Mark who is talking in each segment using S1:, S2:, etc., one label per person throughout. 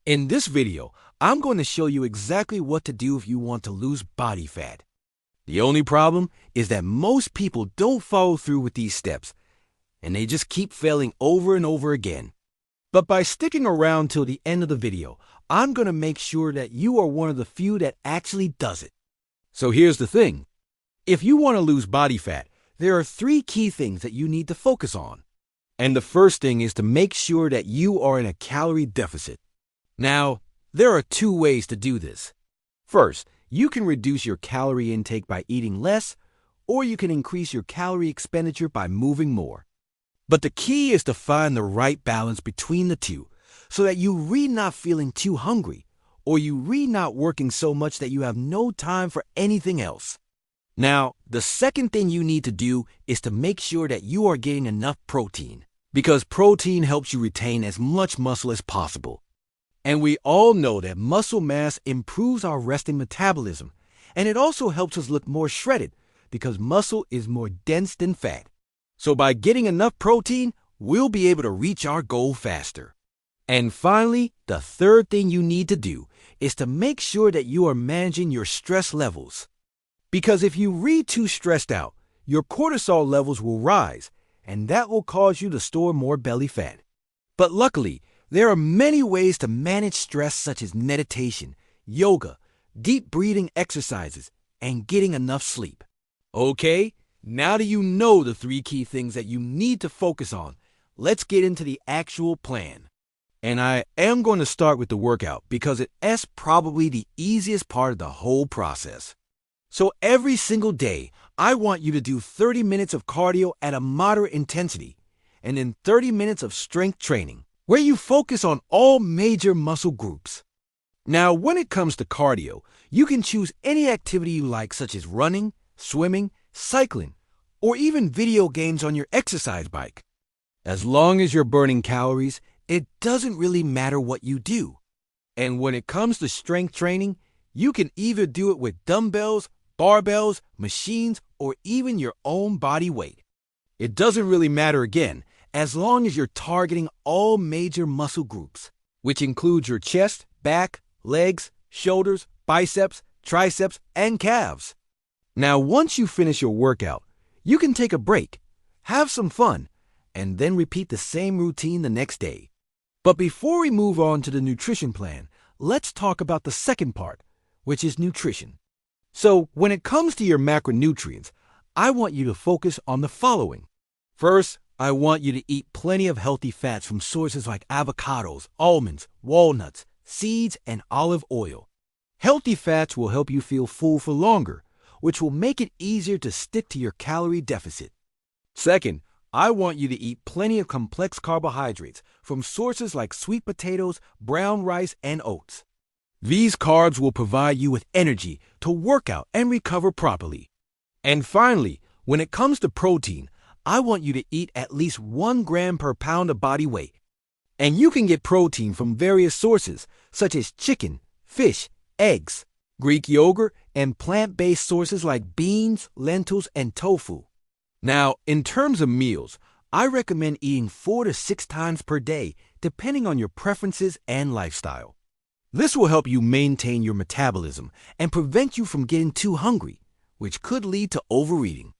S1: In this video, I'm going to show you exactly what to do if you want to lose body fat. The only problem is that most people don't follow through with these steps, and they just keep failing over and over again. But by sticking around till the end of the video, I'm going to make sure that you are one of the few that actually does it. So here's the thing. If you want to lose body fat, there are 3 key things that you need to focus on. And the first thing is to make sure that you are in a calorie deficit. Now, there are 2 ways to do this. First, you can reduce your calorie intake by eating less, or you can increase your calorie expenditure by moving more. But the key is to find the right balance between the 2, so that you really not feeling too hungry, or you really not working so much that you have no time for anything else. Now, the second thing you need to do is to make sure that you are getting enough protein, because protein helps you retain as much muscle as possible. And we all know that muscle mass improves our resting metabolism, and it also helps us look more shredded because muscle is more dense than fat. So by getting enough protein, we'll be able to reach our goal faster. And finally, the third thing you need to do is to make sure that you are managing your stress levels. Because if you read too stressed out, your cortisol levels will rise, and that will cause you to store more belly fat. But luckily, there are many ways to manage stress, such as meditation, yoga, deep breathing exercises, and getting enough sleep. Okay, now that you know the 3 key things that you need to focus on, let's get into the actual plan. And I am going to start with the workout because it is probably the easiest part of the whole process. So every single day, I want you to do 30 minutes of cardio at a moderate intensity, and then 30 minutes of strength training, where you focus on all major muscle groups. Now, when it comes to cardio, you can choose any activity you like, such as running, swimming, cycling, or even video games on your exercise bike. As long as you're burning calories, it doesn't really matter what you do. And when it comes to strength training, you can either do it with dumbbells, barbells, machines, or even your own body weight. It doesn't really matter again, as long as you're targeting all major muscle groups, which includes your chest, back, legs, shoulders, biceps, triceps, and calves. Now, once you finish your workout, you can take a break, have some fun, and then repeat the same routine the next day. But before we move on to the nutrition plan, let's talk about the second part, which is nutrition. So, when it comes to your macronutrients, I want you to focus on the following. First, I want you to eat plenty of healthy fats from sources like avocados, almonds, walnuts, seeds, and olive oil. Healthy fats will help you feel full for longer, which will make it easier to stick to your calorie deficit. Second, I want you to eat plenty of complex carbohydrates from sources like sweet potatoes, brown rice, and oats. These carbs will provide you with energy to work out and recover properly. And finally, when it comes to protein, I want you to eat at least 1 gram per pound of body weight. And you can get protein from various sources, such as chicken, fish, eggs, Greek yogurt, and plant-based sources like beans, lentils, and tofu. Now, in terms of meals, I recommend eating 4 to 6 times per day, depending on your preferences and lifestyle. This will help you maintain your metabolism and prevent you from getting too hungry, which could lead to overeating.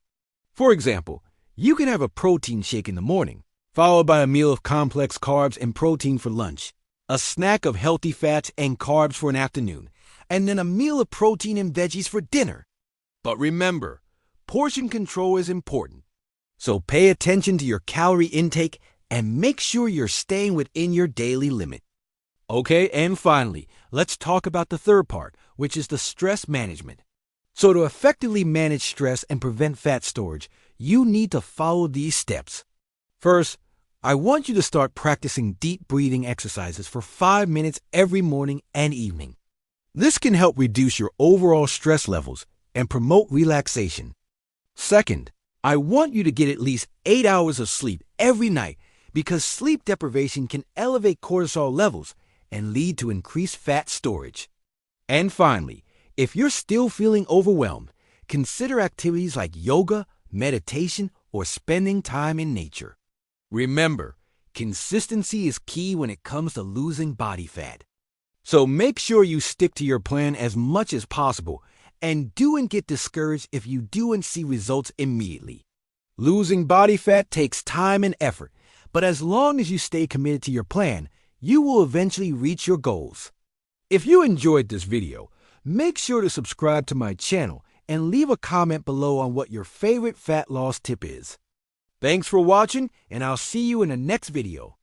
S1: For example, you can have a protein shake in the morning, followed by a meal of complex carbs and protein for lunch, a snack of healthy fats and carbs for an afternoon, and then a meal of protein and veggies for dinner. But remember, portion control is important. So pay attention to your calorie intake and make sure you're staying within your daily limit. Okay, and finally, let's talk about the third part, which is the stress management. So to effectively manage stress and prevent fat storage, you need to follow these steps. First, I want you to start practicing deep breathing exercises for 5 minutes every morning and evening. This can help reduce your overall stress levels and promote relaxation. Second, I want you to get at least 8 hours of sleep every night because sleep deprivation can elevate cortisol levels and lead to increased fat storage. And finally, if you're still feeling overwhelmed, consider activities like yoga, meditation, or spending time in nature. Remember, consistency is key when it comes to losing body fat. So make sure you stick to your plan as much as possible, and don't get discouraged if you don't see results immediately. Losing body fat takes time and effort, but as long as you stay committed to your plan, you will eventually reach your goals. If you enjoyed this video, make sure to subscribe to my channel and leave a comment below on what your favorite fat loss tip is. Thanks for watching, and I'll see you in the next video.